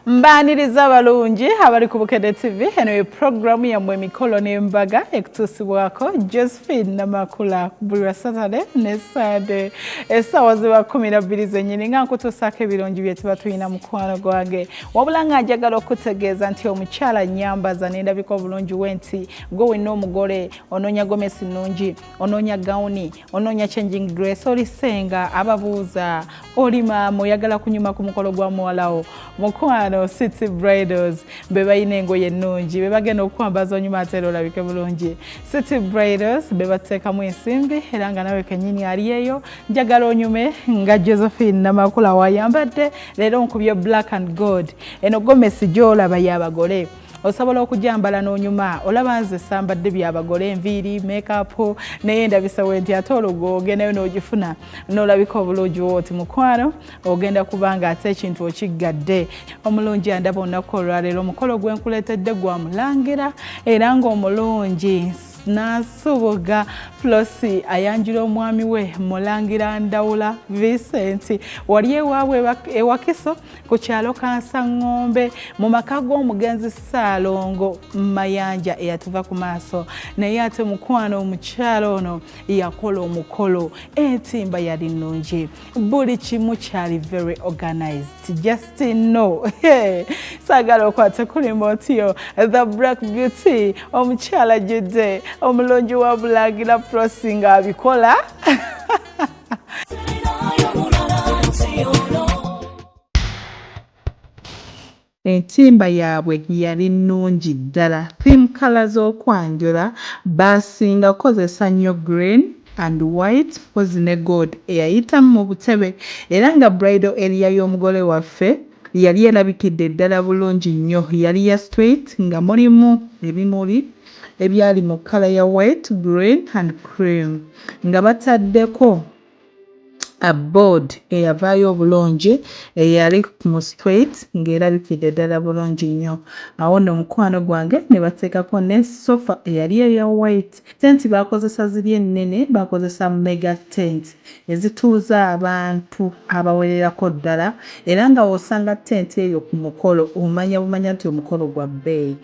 Mbaniriza balungi abali ku Bukedde TV eno programu ya emikolo n'embaga ekutusibwako Josephine Namakula buli Saturday ne Sunday essaawa ziba 12 zennyini nga nkutuusaako ebirungi bye tuba tulina mukwano gwange wabula nga njagala okutegeeza nti omukyala nyambaza n'endabika obulungi wenti gwe wenna omugole onoonya gomesi nnungi onoonya gawuni onoonya changing dress oli senga ababuuza oli maama oyagala kunyuma ku mukolo gwa muwalawo mukwano City Bridals bebayina engoye ennungi bebagenda okwambaza onyuma ate olabike bulungi City Bridals bebateekamu ensimbi era nga nawe kennyini ali eyo njagala onyume nga Josephine Namakula wayambadde leero nkubye black and gold eno gomesi gy'olaba y'abagole osobola okujambala n'onyuma olaba nze sambadde by'abagole enviiri make-up naye ndabisa wenti ate olugo ogendayo n'ogifuna n'olabika obulungi wooti mukwano ogenda kubanga ate ekintu okiggadde omulungi andaba olunaku olwaleero omukolo gwe nkuleetedde gwa mulangira era ng'omulungi Nasubuga Flosi ayanjula omwami we Mulangira Ndawula Vincent wali ewaabwe ewakiso ku kyalo Kansaŋŋombe mu maka g'omugenzi Ssaalongo Mayanja eyatuva ku maaso naye ate mukwano omukyalo ono yakola omukolo entimba yali nnungi buli kimu kyali very organized just know saagala okwate kuli motiyo the black beauty omukyala Jude omulungi wa Mulangira Flosi nga abikola entimba yaabwe yali nnungi ddala theme colors okwanjula basinga kozesa nnyo green and white pozi ne gold eyayitamu mu butebe era nga bridal area y'omugole waffe yali erabikidde ddala bulungi nnyo yali ya straight nga mulimu ebimuli ebyali mu kala ya white, green and cream nga bataddeko a board eyavaayo obulungi eyali mu straight ng'erabikidde ddala bulungi nnyo awo nno mukwano gwange ne bateekako ne sofa eyali eya white tenti baakozesa ziri ennene baakozesa mega tent ezituuza abantu abawererako ddala era nga w'osanga tent eyo ku mukolo omanya bumanya nti omukolo gwa bbeeyi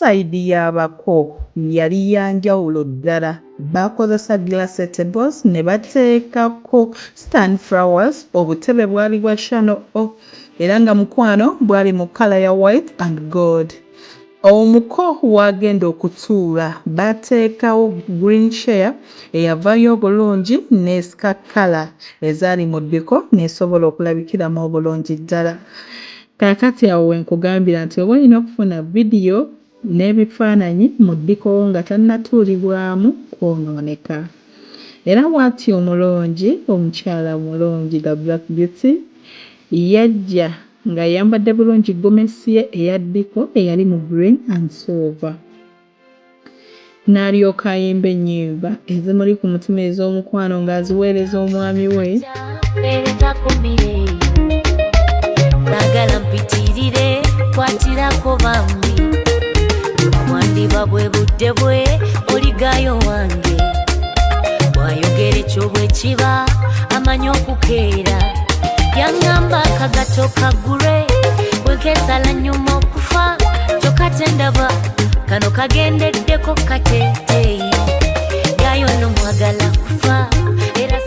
saidi y'abako yali yanjawulo ddala baakozesa glass tables ne bateekako stand flowers obutebe bwali bwa Chanel era nga mukwano bwali mu kala ya white and gold omuko wagenda okutuula bateekawo green chair eyavaayo obulungi ne sky color ezaali mu ddiko nesobola okulabikiramu obulungi ddala kaakati awo wenkugambira nti oba olina okufuna vidiyo n'ebifaananyi mu ddiko nga tannatuulibwamu kwonooneka era bw'ati omulungi omukyala mulungi the black beauty yajja nga yambadde bulungi gomesi ye eya ddiko eyali mu green and silver n'alyoka ayimba ennyimba ezimuli ku mutima ez'omukwano ng'aziweereza omwami we baagala mpitirire kwatirako bambi mwandiba bwe budde bwe oligayo wange bwayogera ekyo bwe kiba amanyi okukeera yaŋŋamba akagato kaggule bwekeesala nnyuma okufa kyokka tendaba kano kagendeddeko kateeteeyi gayo nno mwagala kufa era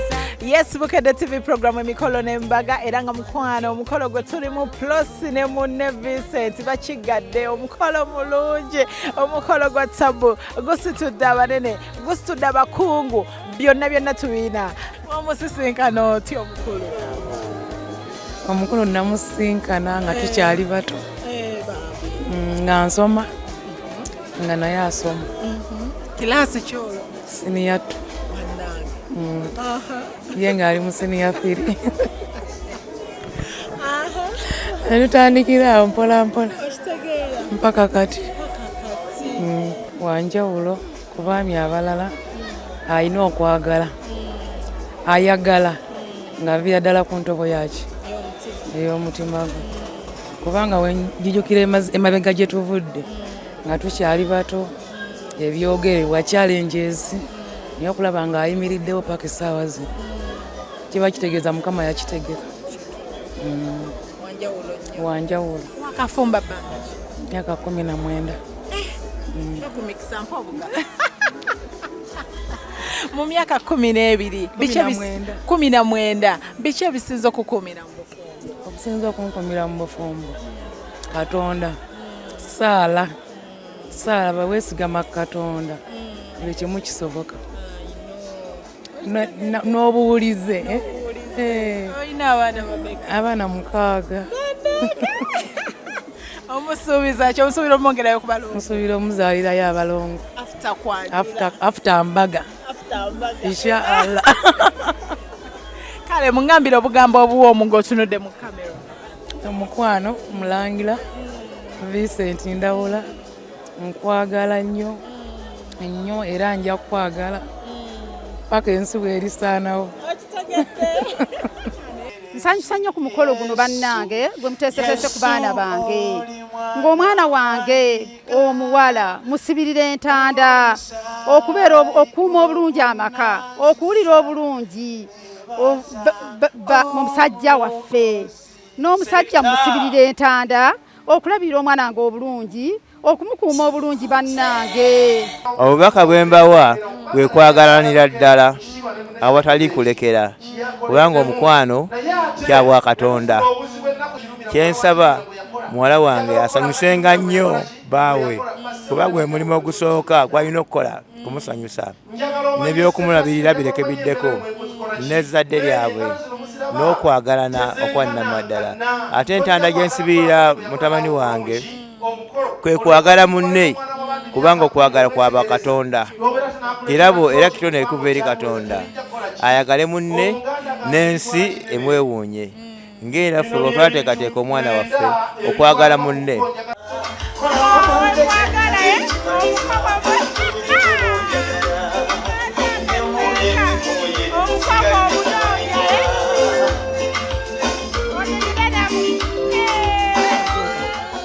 Yes, Bukedde TV program emikolo n'embaga era nga mukwano omukolo gwe tulimu Flosi ne munne Vincent bakigadde omukolo mulungi omukolo gwa tabu gusitudde abanene gusitudde abakungu byonna tubiina omusisinkano oti omukolo namusinkana nga tukyali bato nga nsoma nga naye asoma kilaasi kyolo senior 2 ye ng'ali mu senior 3 netutandikira awo mpola mpola mpaka kati wanjawulo ku baami abalala alina okwagala ayagala ng'avira ddala ku ntobo yaki ey'omutima gwe kubanga wenjijukira emabega gye tuvudde nga tukyali bato ebyogerebwa challenges naye okulaba nga ayimiriddewo paka essaawa zino kiba kitegeeza mukama yakitegeka. Wanjawulo wakafumba bbanga myaka 19. mu myaka 12 19 biki ebisinza okukuumira mu bufumbo? Okusinza okunkumira mu bufumbo Katonda, saala baweesigama Katonda buli kimu kisoboka n'obuwulize. Olina abaana babeka? Abaana 6. Omusuubiza ki? Omusuubira omwongerayo ku balongo? Musuubira omuzaalirayo abalongo after mbaga inshallah. Kale mungambire obugambo obuwoomu ng'otunudde mu kamera. Omukwano Mulangira Vincent Ndawula, nkwagala nnyo era nja kukwagala paka ensi bw'erisaanawo. Nsanyusa nnyo ku mukolo guno bannange gwe muteeseteese ku baana bange ng'omwana wange omuwala musibirira entanda okubeera okuuma obulungi amaka okuwulira obulungi mu musajja waffe n'omusajja musibirira entanda okulabira omwana wange obulungi okumukuuma obulungi bannange. Obubaka bwe mbawa bwe kwagalanira ddala awatali kulekera kubanga omukwano kyabwa Katonda. Kyensaba muwala wange asanyusenga nnyo baawe kuba gwe mulimu ogusooka gwalina okukola kumusanyusa n'ebyokumulabirira bireke biddeko n'ezzadde lyabwe n'okwagalana okwannama ddala. Ate entanda gye nsibirira mutabani wange kwe kwagala munne kubanga okwagala kwaba Katonda era kitone ekuva eri Katonda. Ayagale munne n'ensi emwewuunye ng'era ffe bwe twateekateeka omwana waffe okwagala munne.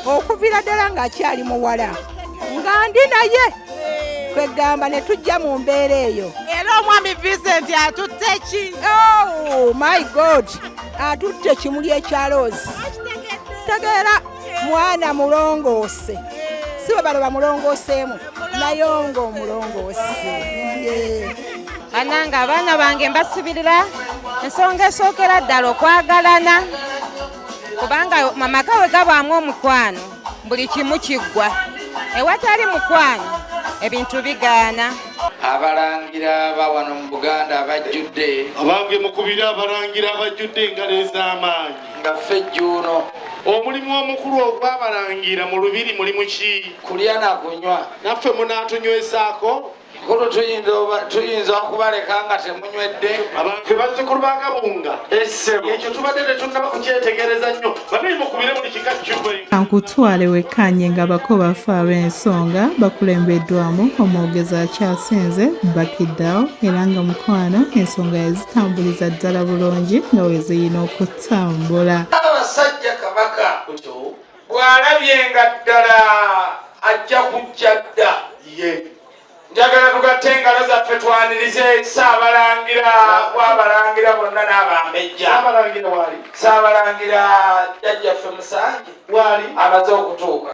Okuvira ddala ng'akyali muwala nga ndi naye kwegamba ne tujja mu mbeera eyo. Era omwami Vincent atutte ki? Oh my God, atutte kimuli ekyaloozi. Tegeera mwana mulongoose, si bwe balo bamulongooseemu naye ng'omulongoose. Bannange abaana bange mbasibirira ensonga esookera ddala okwagalana kubanga amaka we gabaamu omukwano buli kimu kiggwa. Ewatali mukwano ebintu bigaana. Abalangira bawano mu Buganda abajjudde abange mukubira abalangira abajjudde engalo ez'amaanyi nga ffe Juno omulimu omukulu ogw'abalangira mu lubiri mulimu ki? kulya na kunywa. Naffe munaatunywessaako Kulu tuyinza okubaleka nga temunywedde abantu bazzukulu ba Kabunga ekyo tubadde tetunnaba kukyetegereza nnyo babiri mukubire buli kika ky'ukwe. Kankutwale wekkaanye nga bako bafe ab'ensonga bakulembeddwamu omwogezi akyasinze Bakiddawo era nga mukwano ensonga yazitambuliza ddala bulungi nga weziyina okutambula. Abasajja Kabaka bw'alabye nga ddala ajja kujja dda njagala tugatte engalo zaffe twanirize Ssaabalangira w'abalangira bonna n'abambejja. Ssaabalangira jjajjaffe Musange amaze okutuuka.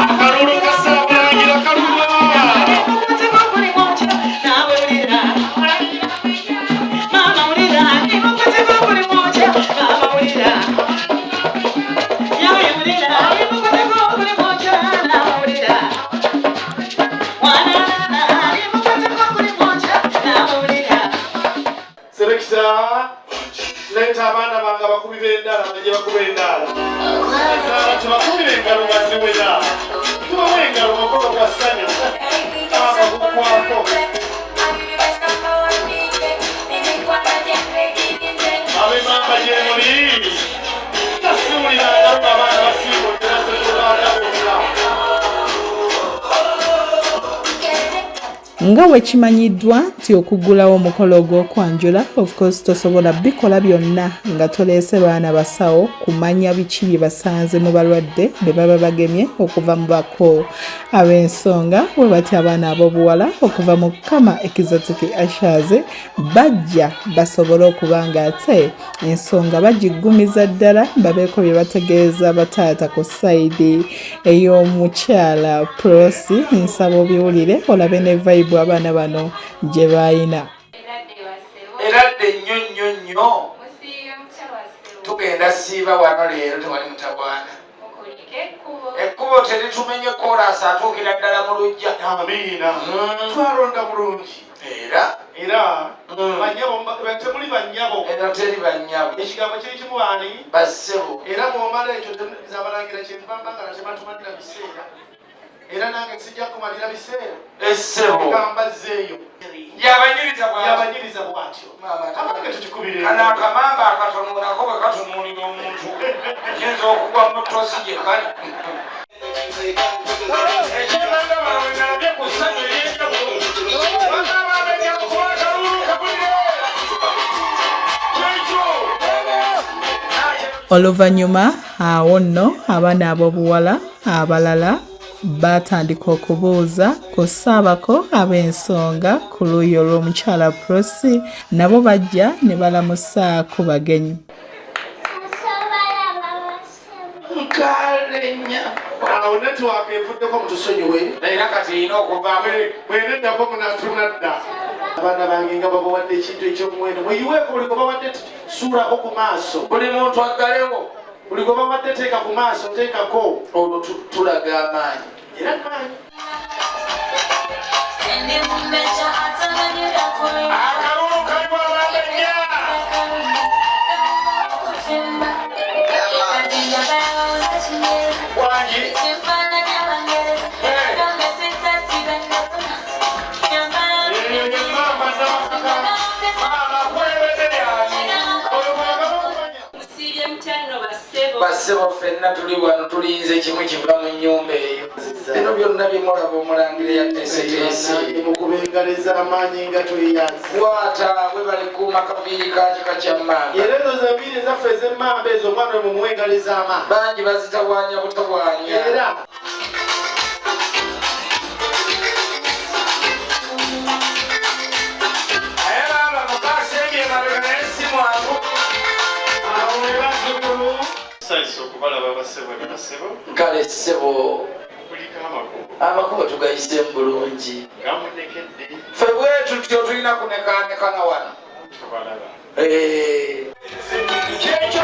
Akalulu ka Ssaabalangira kalulwa. Leta abaana bange abakubi b'endala bajje bakuba endala. Ezaala tubakubire engalo nga ziwera. Tubawe engalo mukolo gwa ssanyu. Abagukwako. Ab'emamba gye muli. Nasiwulira ngalo abaana basiibulira zetubaana bonna. Nga bwe kimanyiddwa kati okuggulawo omukolo ogw'okwanjula of course tosobola bikola byonna nga toleese baana basawo kumanya biki bye basanze mu balwadde be baba bagemye okuva mu bako ab'ensonga bwe bati abaana ab'obuwala okuva mu Kama Exotic Ushers bajja basobole okuba nga ate ensonga bagiggumiza ddala babeeko bye bategeeza bataata ku sayidi ey'omukyala Prosi. Nsaba obiwulire olabe ne vibe abaana bano gye bayina. Eradde nnyo tugenda siiba wano leero tewali mutabwana ekkubo teritumenye koolaasi atuukira ddala mu lujja. Amiina. Twalonda bulungi. Era temuli bannyabo. Eno teri bannyabo. Ekigambo kiri kimu ani? Bassebo. Era bw'omala ekyo zabalangira kyenvamba nga tematumalira biseera. Era nange sijja kumalira biseera. Essebo. Gamba zzeeyo. Yabanyiriza bw'atyo. Abange tukikubire. Kano akamamba akatono nako bwe katunuulira omuntu ayinza okugwa mu ttosi gye kali. Ekyemanga bano bwe nalabye ku ssanyu ery'enjawulo bagamba abajja kukola kalulu kabulire. Kyekyo. Oluvannyuma awo nno abaana ab'obuwala abalala batandika okubuuza ku ssaabako ab'ensonga ku luuyi olw'omukyala Prosi nabo bajja ne balamusa ku bagenyi. Nkalenya. Awo netiwaaka evuddeko mutusonyiwe. Era kati erina okuvaamu. Bweneddako munatunadda. Abaana bange nga babawadde ekintu eky'omuwendo muyiweeko buli gwe bawadde suulako ku maaso. Buli muntu aggalewo. Buli gwe bawadde teeka ku maaso teekako. Olwo tulaga amaanyi. Era amaanyi. Akalulu kalimu abandanya. Wangi. Bassebo ffenna tuli wano tulinze kimu kiva mu nnyumba eyo. Bino byonna bimulaba omulangira yateeseteese. Mukubengaleza amaanyi nga tuliyanze. Bwata bwe balikuuma kaviiri kakika kya mmanga. Era ezo z'enviiri ezaffe ez'emmamba ezo omwana we mumuwengaleza amaanyi. Bangi bazitawaanya butawaanya. Era kale ssebo amakubo tugayiseemu bulungi. Ffe bwetu tutyo tulina kunekaanekana wano. Kyekyo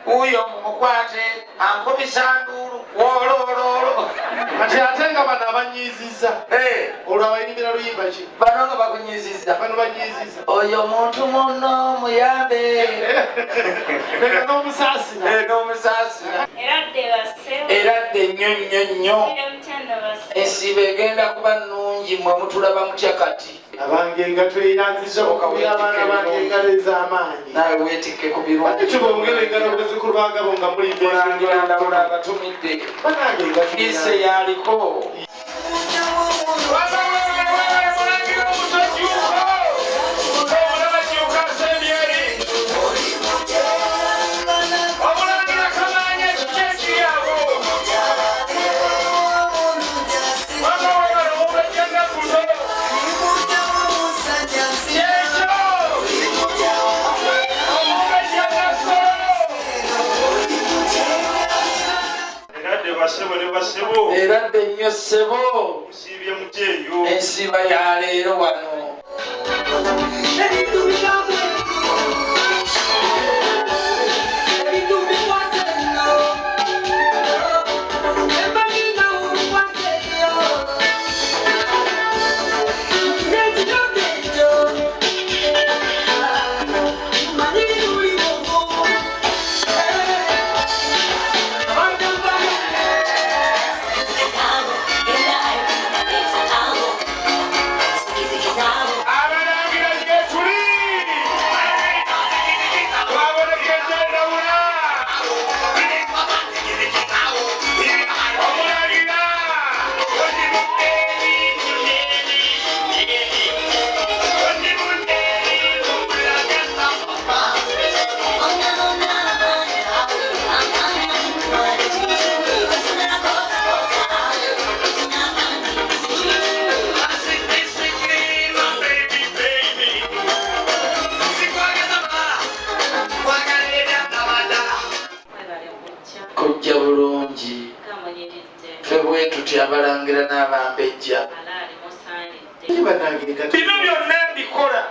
uyo mumukwate ankubisa nduulu woolooloolo. kati ate nga bano abanyiiziza. Olwo abayimbira luyimba ki? Bano nga bakunyiiziza. Bano banyiiziza. Oyo muntu muno muyambe. Leka n'omusaasira. N'omusaasira. Eradde nnyo. Ensiibo egenda kuba nnungi mwe mutulaba mutya kati. Abange nga tweyanziza okubira abaana bange engalo ez'amaanyi. Naawe weetikke ku birungi. Ekyo bwongera engalo bwezikulu bagabo nga mulimba mulangira ndabula abatumidde. Banange nga ise yaliko. Eradde nnyo ssebo Musiibye mujeeyo. ensiba ya leero wano Abalangira gye tuli. Twabonekedde Ndawula. Omulangira. kujja bulungi ffe bwe tutya abalangira n'abambejja bino byonna mbikola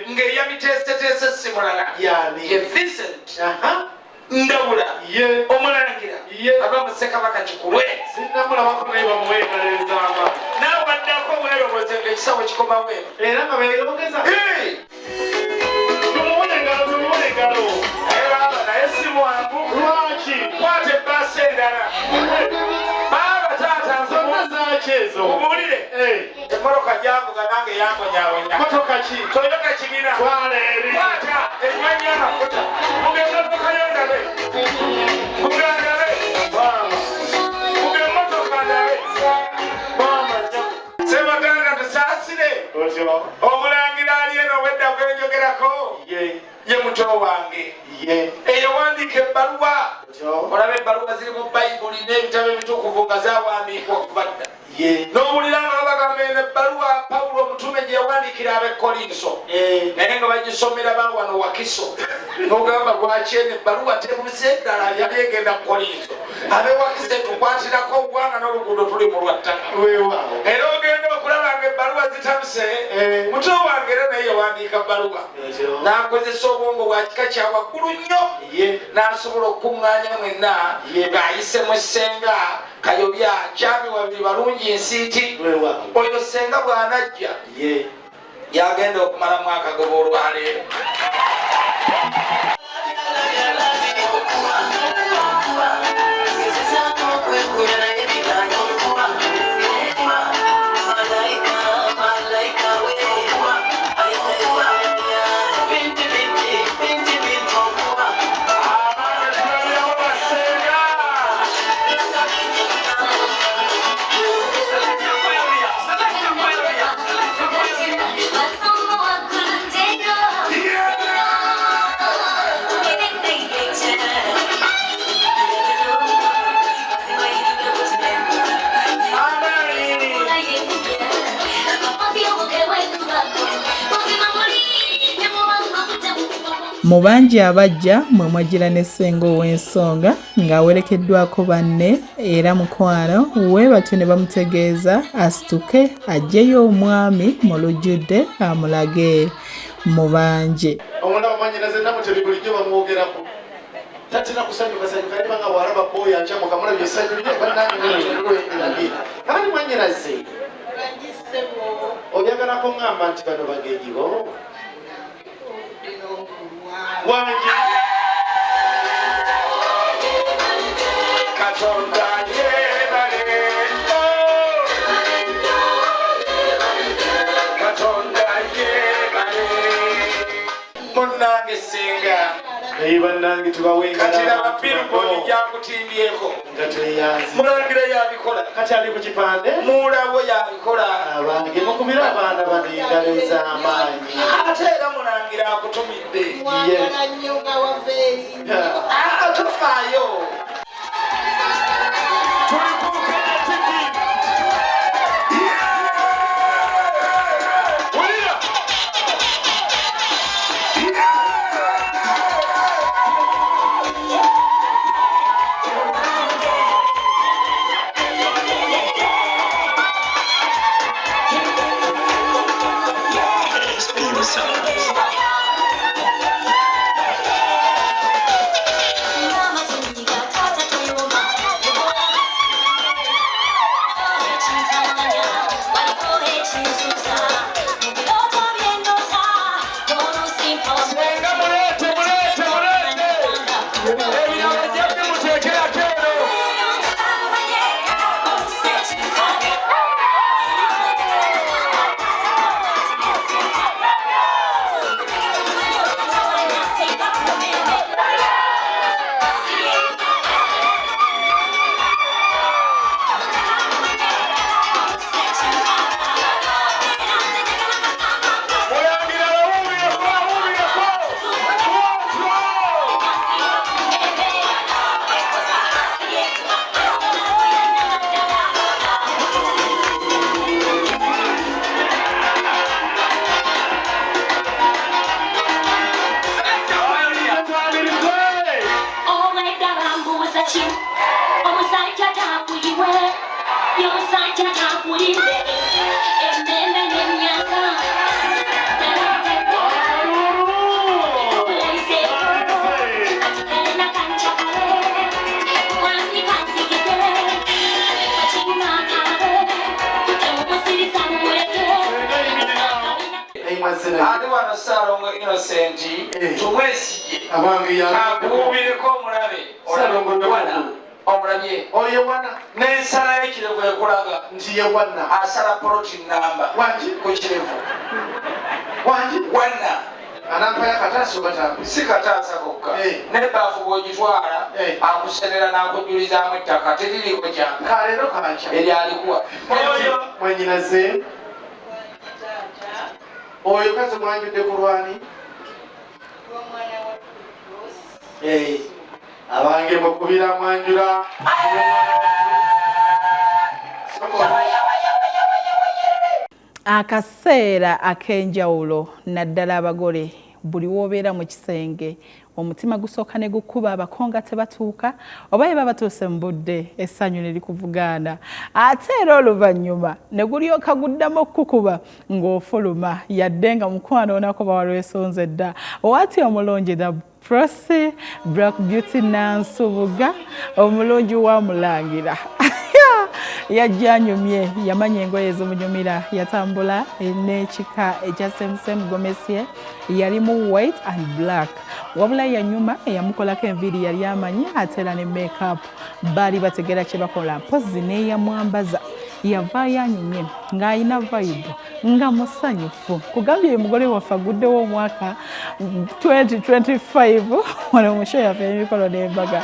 ng'eyabiteeseteese simulala ye Vincent Ndawula omulangira aba mu Ssekabaka Kikulwe Sinnamulabako naye bamuweekaliriza amaanyi. naawe baddako weerowooze ng'ekisawo kikomawo eno Era nga beeyongeza. Tumuwone engalo, tumuwone engalo. naye si mwangu Lwaki? kwata ebbaasa endala baaba taata Zonna zaaki ezo? nkubuulire emmoloka gyavuga nange yambonyabonya Motoka ki? Toyota kibina Twala eri. kwata enywanyi y'amafuta mugemmotoka yondabe mugandabe mugemmotoka ndabe sebaganda tusaasire Otyo. omulangira ali eno wedda gwenjogerako ye muto wange eyo wandiika ebbaluwa olaba ebbaluwa ziri mu bayibuli n'ebitabo ebitukuvu nga zawandiikwa okuva dda n'owulira nga bagamba eno ebbaluwa Pawulo omutume gye yawandiikira ab'Ekolinso naye nga bagisomera bawano Wakiso n'ogamba lwaki eno ebbaluwa tebuze ddala yali egenda ku Kolinso ab'Ewakiso tukwatirako obwanga n'oluguudo tuli mu lwattaka era ogenda okulaba nga ebbaluwa zitabuse muto wange era naye yawandiika bbaluwa n'akozesa obwongo bwa kika kya waggulu nnyo n'asobola okukuŋŋaanya mwenna ng'ayisemu Ssenga Kayobya Kyami Wabiri Balungi Nsiiti oyo Ssenga bw'anajja yagenda okumala mwaka goba olwaleero Mu bangi abajja mwe mwagira ne Ssenga ow'ensonga ng'awerekeddwako banne era mukwano we batyo ne bamutegeeza asituke aggyeyo omwami mu lujjudde amulage mu bangi. Omulaba mwannyinaze namutemi bulijjo bamwogerako. Tatina kusanyuka sanyuka naye nga bw'alaba booya akyamuka mulabye essanyu lye bannange nolwendage. Abali mwannyinaze obyagalako ŋŋamba nti bano bagenyi bo wangi Katonda yebale Katonda yebale munnange Ssenga naye bannange tubawenga kati laba billboard gyakutimbyeko nga tweyanze mulangira yabikola kati ali ku kipande mulabo yabikola abange mukubira abaana bano engalo ez'amaanyi ate era mulangira akutumidde tofaayo tuli ku Kenya TV wulira ate wano Ssalongo Innocent tumwesige akuubireko omulabe omulabye n'ensala y'ekirevu ekulaga nti ye wanna asala poloti namba ku kirevu wanna anampaya kataasa obatambi si kataasa kokka n'ebaafu bw'ogitwala akusenera n'akujulizaamu ettaka teririiko kyanga kaleero kanca eryalikuwa oyo mwenyinaze oyo kazi mwanjudde ku lwani abange mukubira mwanjula akaseera ak'enjawulo naddala abagole buli woobeera mu kisenge omutima gusooka ne gukuba abakonga tebatuuka oba ye batuuse mu budde essanyu ne likuvugaana ate era oluvannyuma ne gulyoka guddamu okukuba ng'ofuluma yadde nga mukwano onako bawalwesonze dda owati omulungi da Prosi Black Beauty Nansubuga omulungi wa Mulangira yajjanyumye yamanya engoye ez'omunyumira yatambula n'ekika ekya Semsem Gomesie yali mu white and black wabula yanyuma eyamukolako enviiri yali amanyi ate era ne make-up baali bategera kye bakola mpozi n'eyamwambaza yavaayo anyumye ng'ayina vibe nga musanyufu kugambye mugole waffe aguddewo omwaka 2025 wano mu show yaffe y'emikolo n'embaga.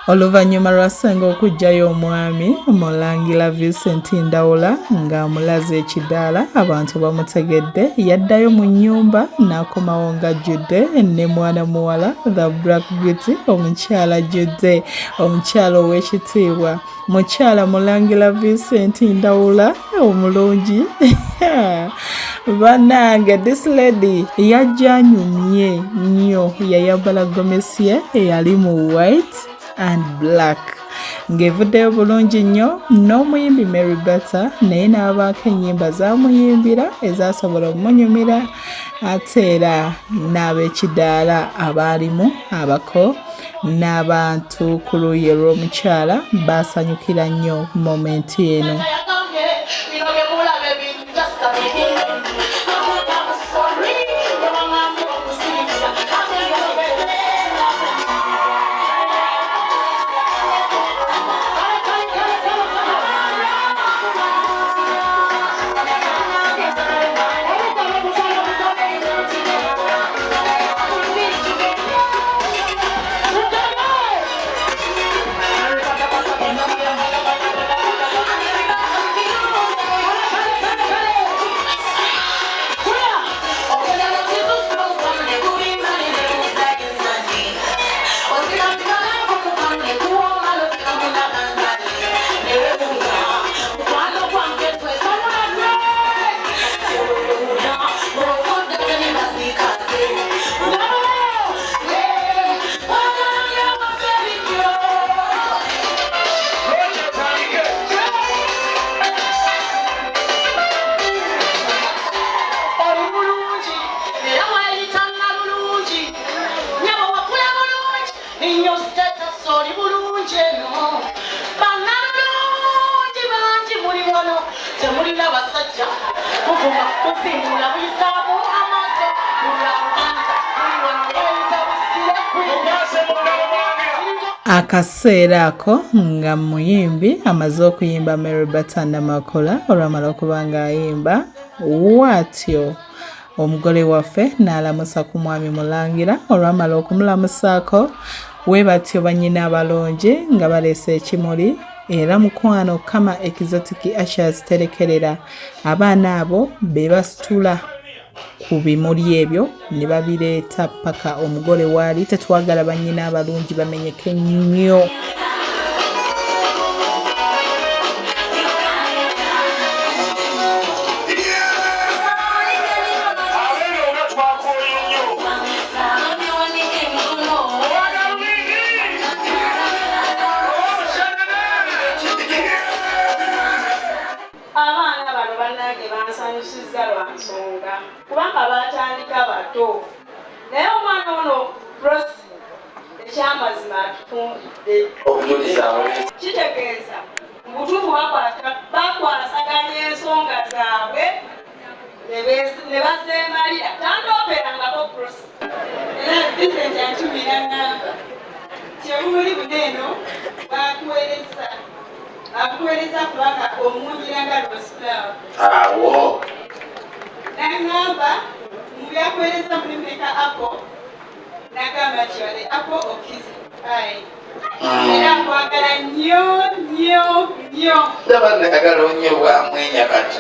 Oluvannyuma lwa Ssenga okujjayo omwami Mulangira Vincent Ndawula ng'amulaze ekidaala abantu bamutegedde yaddayo mu nnyumba n'akomawo ng'ajjudde ne mwana muwala the Black Beauty omukyala ajjudde omukyala ow'ekitiibwa mukyala Mulangira Vincent Ndawula omulungi bannange this lady yajjanyumye nnyo yayambala gomesie eyali mu white and black ng'evuddeyo bulungi nnyo n'omuyimbi Mary Bata naye n'abaako ennyimba z'amuyimbira ezasobola okumunyumira ate era n'ab'ekidaala abaalimu abako n'abantu ku luuyi lw'omukyala baasanyukira nnyo momenti eno. Akaseera ako nga muyimbi amaze okuyimba Mary Bata Namakola olwamala okuba ng'ayimba watyo omugole waffe n'alamusa ku mwami Mulangira olwamala okumulamusaako we batyo bannyina abalungi nga baleese ekimuli era mukwano kama exotic Ashes terekerera abaana abo be basitula ku bimuli ebyo ne babireeta paka omugole waali tetwagala bannyina abalungi bamenyeke nnyo. Kubanga batandika bato naye omwana ono Rosi ekyamazima atufundidde kitegeeza mu butuufu bakwasaganya ensonga zaabwe ne bazeemalira tandooperangako Rosi era Vincent antumira ngamba kyebumuli buneeno bakuweereza kubanga omuwunyira nga Rosifulawa awo nangamba mubyakuweereza mulimeka apo nagamba kyole apo okize era nkwagala nnyo ndaba nayagala onye bwamwenya kati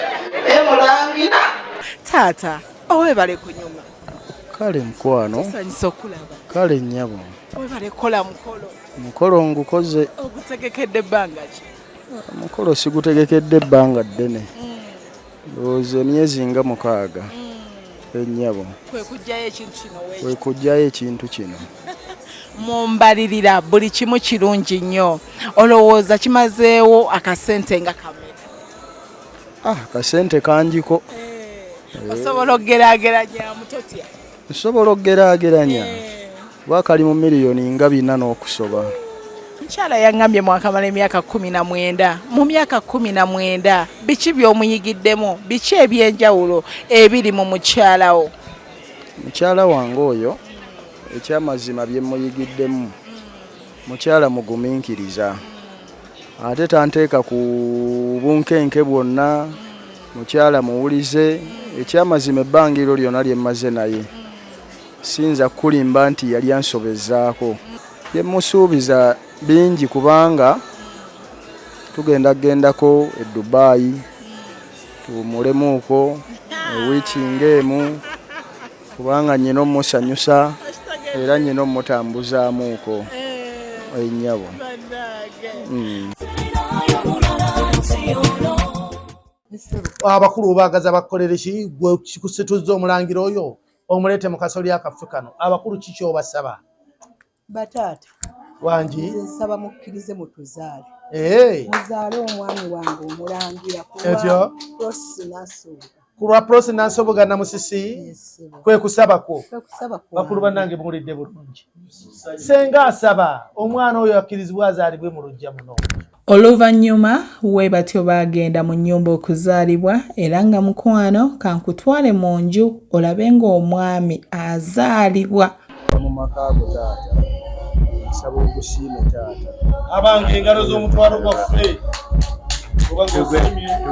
emulangira taata owebale kunyuma kale mukwano nsanyisa okulaba kale nnyabo owebale kola mukolo ngukoze ogutegekedde ebbanga ki mukolo sigutegekedde ebbanga ddene ndowooza emyezi nga 6 ennyabo kwekujjayo ekintu kino mumbalirira buli kimu kirungi nnyo olowooza kimazeewo akasente nga kameka kasente kanjiko osobola okugeraageranya mutotya nsobola okugeraageranya bwakali mu miliyoni nga 4 n'okusoba mukyala yaŋŋambye mwakamala emyaka 19 mu myaka 19 biki by'omuyigiddemu biki ebyenjawulo ebiri mu mukyalawo mukyala wange oyo ekyamazima bye muyigiddemu mukyala mugumiikiriza ate tanteeka ku bunkenke bwonna mukyala muwulize ekyamazima ebbangiro lyonna lye mmaze naye sinza kulimba nti yali ansobezaako bye musuubiza bingi kubanga tugendagendako e Dubai tuwumulemuuko ewiiki ng'emu kubanga nyina omusanyusa era nyina omutambuzaamuuko ennyabo abakulu baagaza bakolere ki gwe kikusituzza omulangira oyo omuleete mu kasolya akaffe kano abakulu kiki obasaba bataata wangi nsaba mukkirize mutuzaale muzaale omwami wange omulangira etyo kulwa Prosi Nansobuga Namusisi kwe kusabako bakulu bannange muwulidde bulungi senga asaba omwana oyo akkirizibwa azaalibwe mu lujja muno. Oluvannyuma we batyo bagenda mu nnyumba okuzaalibwa era nga mukwano kankutwale mu nju olabe ng'omwami azaalibwa mu maka go taata nsaba ogusiime taata abange engalo z'omutwalo gwaffe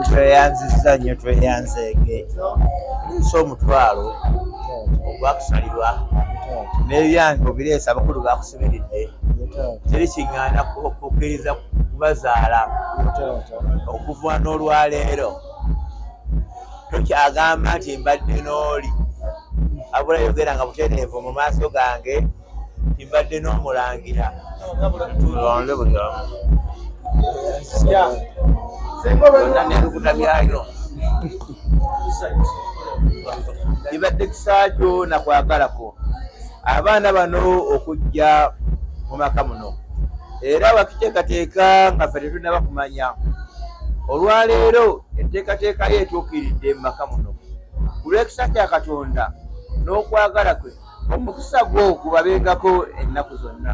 tweyanziza nnyo tweyanzeege so omutwalo ogwakusalirwa n'ebyange obireesa abakulu bakusoberedde teri kiŋŋaana kukkiriza kubazaala okuva n'olwaleero tokyagamba nti mbadde n'oli abula yogera nga butereevu mu maaso gange timbadde n'omulangira tulonde buli omu byonna n'ebibuta byayo kibadde kisaajo nakwagalako abaana bano okujja mu maka muno era wakiteekateeka nga ffe tetunaba kumanya olwaleero enteekateeka ye etuukiridde mu maka muno ku lw'ekisa kya Katonda n'okwagala kwe omukisa gwo gubabengako ennaku zonna.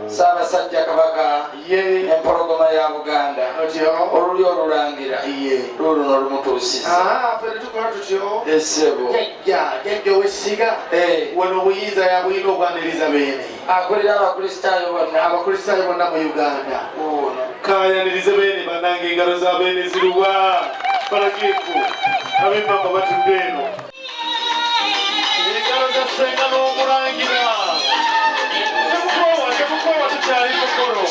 Ssaabasajja Kabaka empologoma ya Buganda olulangira luluno olumutuusiza ffe tukola tutyo esebo jajja owessiga wano obuyinza yabulina okwaniriza beene akolera abakristaayo bonna mu uganda kayanirize beene banange engalo za beene ziruwa balagireku ab'emmamba batudde eno engalo za ssenga n'omulangira temukowa tukyali mukolo.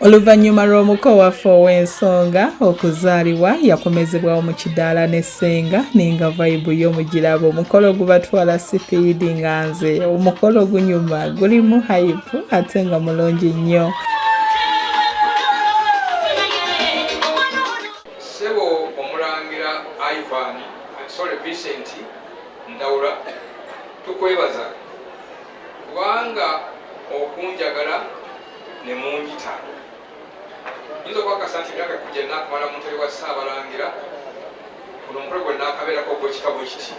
Oluvannyuma lw'omuko waffe ow'ensonga okuzaalibwa yakomezebwawo mu kidaala ne ssenga ninga vibe y'omugirabo. Omukolo gubatwala sipiidi nga nze omukolo gunyuma gulimu hype ate nga mulungi nnyo. Sebo omulangira Ivan sorry Vincent Ndawula tukwebaza kubanga okunjagala ne munjita Nizo kwa kasanti myaka kujena kumala mutwe wa Ssabalangira kuno mukolo gwe nakabeerako gw'ekitabo kiti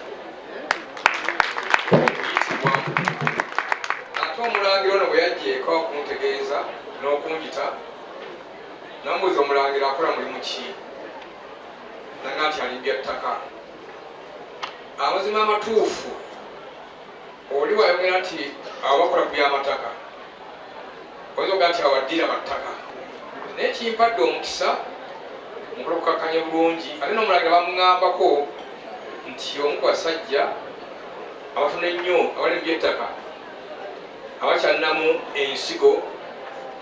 ate omulangira ono bwe yajjeeko okuntegeeza n'okunjita nambuuza omulangira akola mulimu ki nanga nti alimbya ttaka amazima amatuufu oli wayogera nti abakola ku by'amataka oyinza oga nti awaddira battaka naye kimpadde omukisa omukolo kukakkanya bulungi ate n'omulangira bamuŋŋambako nti omu ku basajja abatono ennyo abali mu by'ettaka abakyannamu ensigo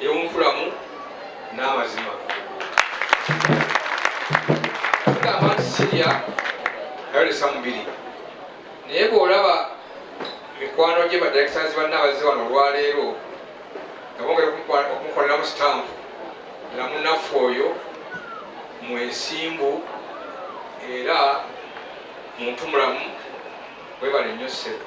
ey'omuntulamu n'amazima tugamba nti sirya ayolesa mubiri naye bw'olaba mikwano gye badirectors banna abazze wano olwaleero nga bongera okumukoleramu sitampu era munnaffe oyo mwesimbu era muntu mulamu webale nnyo ssebo.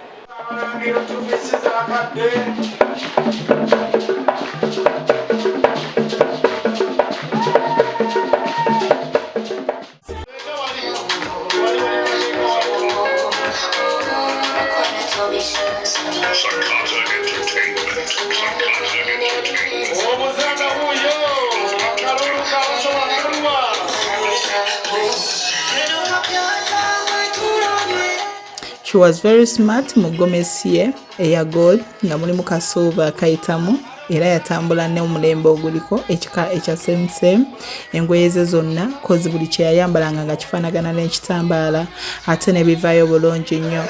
She was very smart mu gomesi ye eya gold nga mulimu kasooba akayitamu era yatambula ne omulembe oguliko ekika ekya semusemu engoye ze zonna kozi buli kye yayambalanga nga kifaanagana n'ekitambaala ate ne bivaayo bulungi nnyo.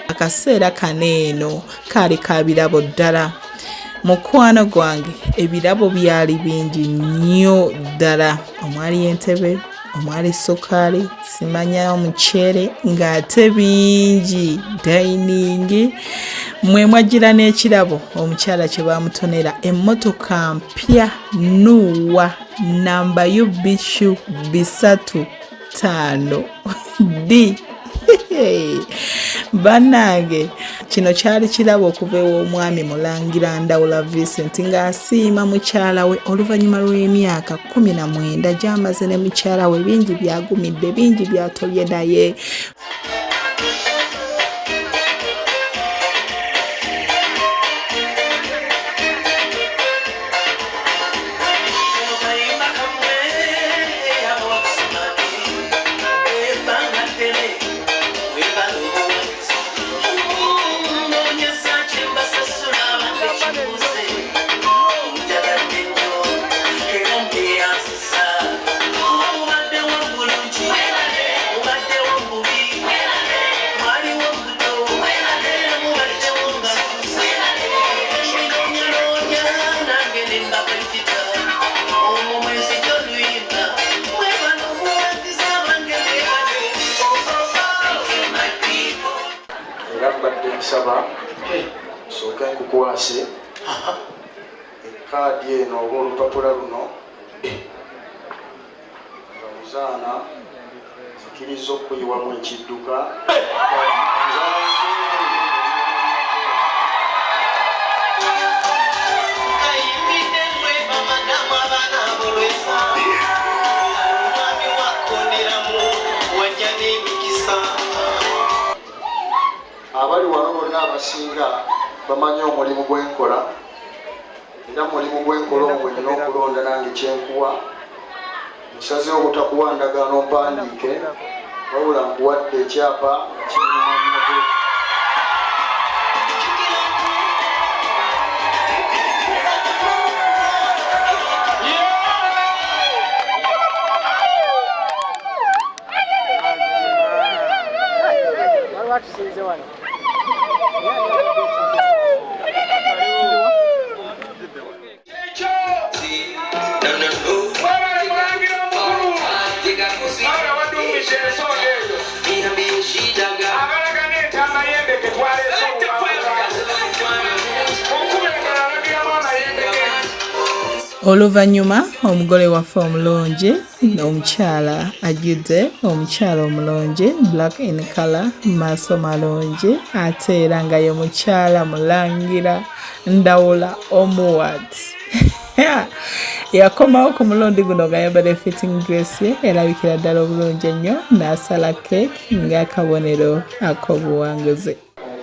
Akaseera kaneeno kaali ka birabo ddala. Mukwano gwange ebirabo byali bingi nnyo ddala. Omwali entebe, omwali sukaali, simanya omuceere ng'ate bingi dayiningi. Mwe mwagira n'ekirabo omukyala kye bamutonera emmotoka mpya nuwa namba yubishu 35 D. Bannange kino kyali kirabo okuva ew'omwami Mulangira Ndawula Vincent ng'asiima mukyala we oluvannyuma lw'emyaka 19 gy'amaze ne mukyala we. Bingi byagumidde, bingi byatolye naye. Saba soka nkukwase ekadi eno oba olupapula luno omuzaana nkiriza okuyiwamu ekidduka abali wano bonna abasinga bamanyi omulimu gwenkola era mulimu gwenkola omwo nina okulonda nange kyenkuwa nsazeho obutakuwa ndagaano mpandiike wabula nkuwadde ekyapa kirimumanyago Oluvannyuma omugole waffe omulungi omukyala ajjudde omukyala omulungi black in color maaso malungi ate era nga ye mukyala mulangira Ndawula Omuwat yakomawo ku mulundi guno nga yambadde fitting dress ye erabikira ddala obulungi ennyo n'asala cake ng'akabonero ak'obuwanguzi.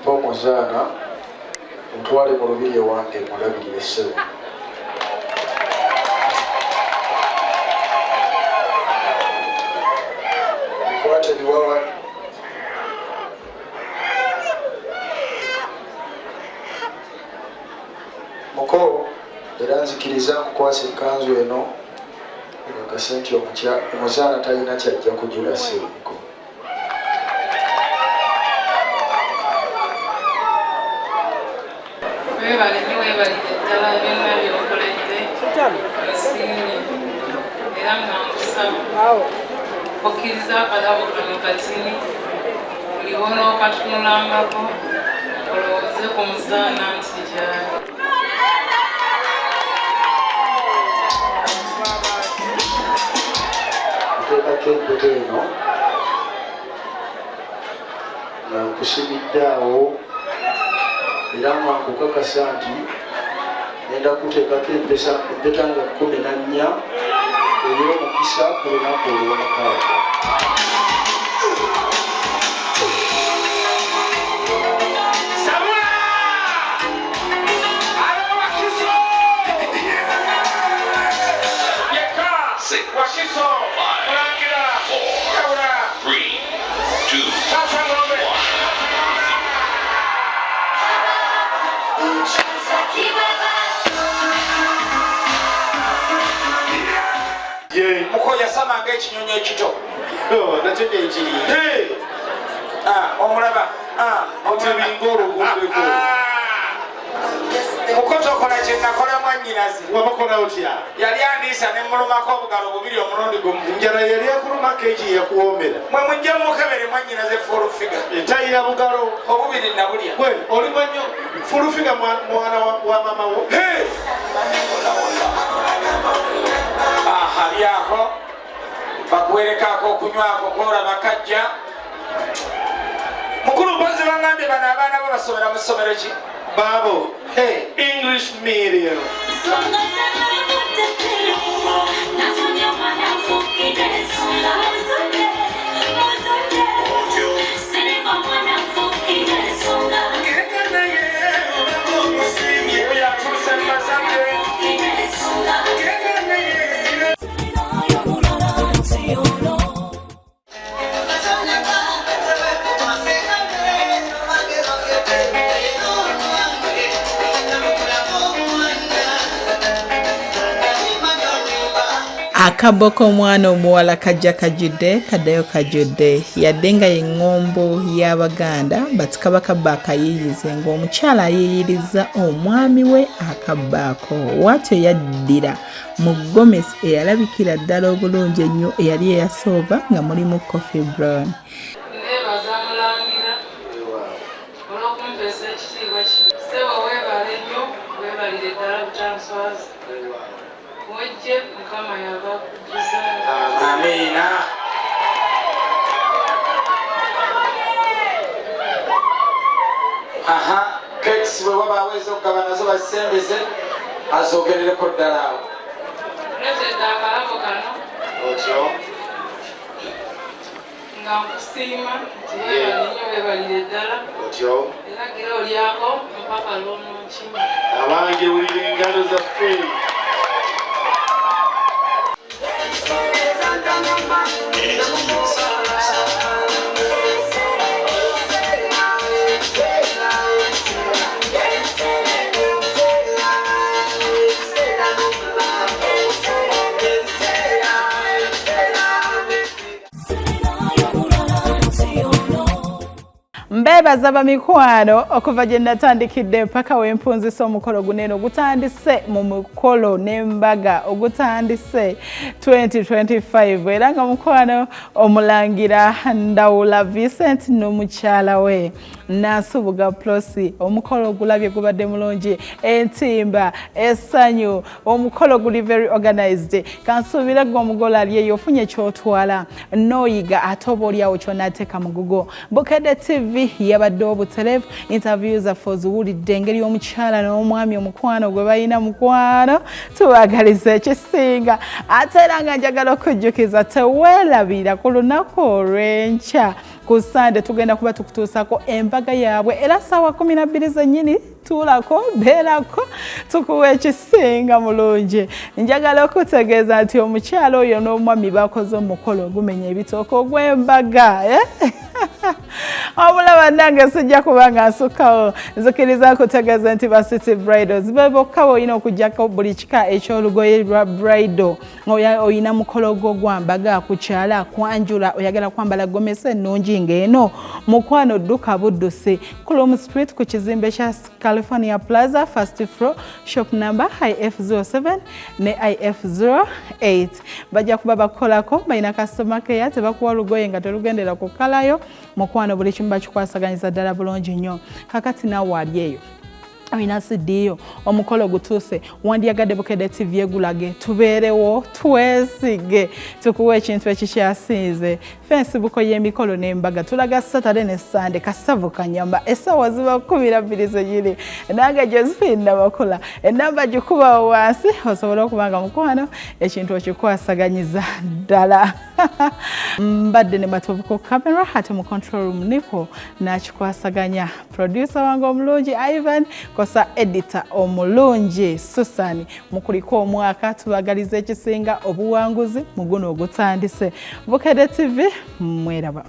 mpa omuzaana ntwale mu lubiri ewange mulabirire ssebo kwate biwawa muko era nzikiriza kukwasa ekkanzu eno ngakase nti omuzaana talina kyajja kujula ssebo webale nnyo webalire ddala byonna byokoledde nsiimye era nankusaba okkiriza akalabo kano katini buli wonookatunulangako olowooze ku muzaana nti gyali nteekako empeta eno nga nkusimidde awo era nkukakasa nti ngenda kuteekako empeta nga 14 ey'omukisa ku lunaku olw'omukaaga. Mukoya samanga ekinyonyi ekito nakyo kyekiri omulaba otebingolugudeko mukoto okola kyenakola mwannyinazi wabakola otya yali andiisa ne mulumako obugalo bubiri omulundi gumu njala yali akulumako eki yakuwombera mwe mujja mukebere mwannyinaze fulufiga entayira bugalo obubiri nabulya we oli mwanyo fulufiga mwana wa mama wo lyako bakuwerekako okunywako kola bakajja mukulu mpozi bangambye bano abaana bo basomera mu ssomero ki baabo English medium Akabo k'omwana omuwala kajja kajjudde kaddayo kajjudde yadde nga ye ŋŋombo y'Abaganda bati kabaka baakayiyize ng'omukyala ayiiyiriza omwami we akabbaako bw'atyo yaddira mu Gomesi eyalabikira ddala obulungi ennyo eyali eyasooba nga mulimu Coffee Brown. neebaza mulangira olw'okumpeesa ekitiibwa kino sebo weebale nnyo weebalire ddala butanswazi wejje mukama yaba kujuza amiina aha cakes bwe waba aweza okugaba nazo bazisembeze azogerereko ddala awo Letedde akalabo kano otyo nga nkusiima nti weebale nnyo weebalire ddala otyo era gira olyako mpaka lw'ononkima abange wulira engalo zaffe Mbebaza bamikwano okuva gye natandikidde mpaka wempunzisa omukolo guneno ogutandise mu mukolo n'embaga ogutandise 2025 era nga mukwano omulangira Ndawula Vincent n'omukyala we Nasubuga Plosi omukolo gulabye gubadde mulungi entimba essanyu omukolo guli very organized kansuubira gwe omugole ali eyo ofunye kyotwala n'oyiga ate oba oliawo ky'onaateeka mu gugo Bukedde TV yabadde obutereevu interviews zaffe oziwulidde engeri y'omukyala n'omwami omukwano gwe balina mukwano tubagaliza ekisinga ate era nga njagala okujjukiza teweerabira ku lunaku olw'enkya ku Sande tugenda kuba tukutuusako embaga yaabwe era ssaawa 12 zennyini tuulako beerako tukuwa ekisinga mulungi njagala okutegeeza nti omukyala oyo n'omwami bakoze omukolo ogumenya ebitooke ogw'embaga obulaba nange sijja kuba nga nsukkawo nzikiriza kutegeeza nti ba City Bridals be bokka olina okuggyako buli kika ekyolugoye lwa bridal oyina mukolo gwo gwambaga kukyala kwanjula oyagala kwambala gomese ennungi ng'eno mukwano dduka buddusi Kulum Street ku kizimbe kya California Plaza first floor shop number IF07 ne IF08 bajja kuba bakolako balina customer care tebakuwa lugoye nga terugendera ku kalayo mukwano buli kimu bakikwasaganyiza ddala bulungi nnyo kakati naawe ali eyo oyina sidiyo omukolo gutuuse wandyagadde Bukedde TV egulage tubeerewo twesige tukuwa ekintu ekikyasinze Facebook y'emikolo n'embaga tulaga Saturday ne Sunday kasavu kanyamba essaawa ziba 12 zennyini nange Josephine Nabakula enamba gikuba wansi osobola okubanga mukwano ekintu okikwasaganyiza ddala mbadde ne Matovu ku camera ate mu control room niko nakikwasaganya producer wange omulungi Ivan kosa editor omulungi Susan mukuliko omwaka tubagaliza ekisinga obuwanguzi mu guno ogutandise Bukedde TV mweraba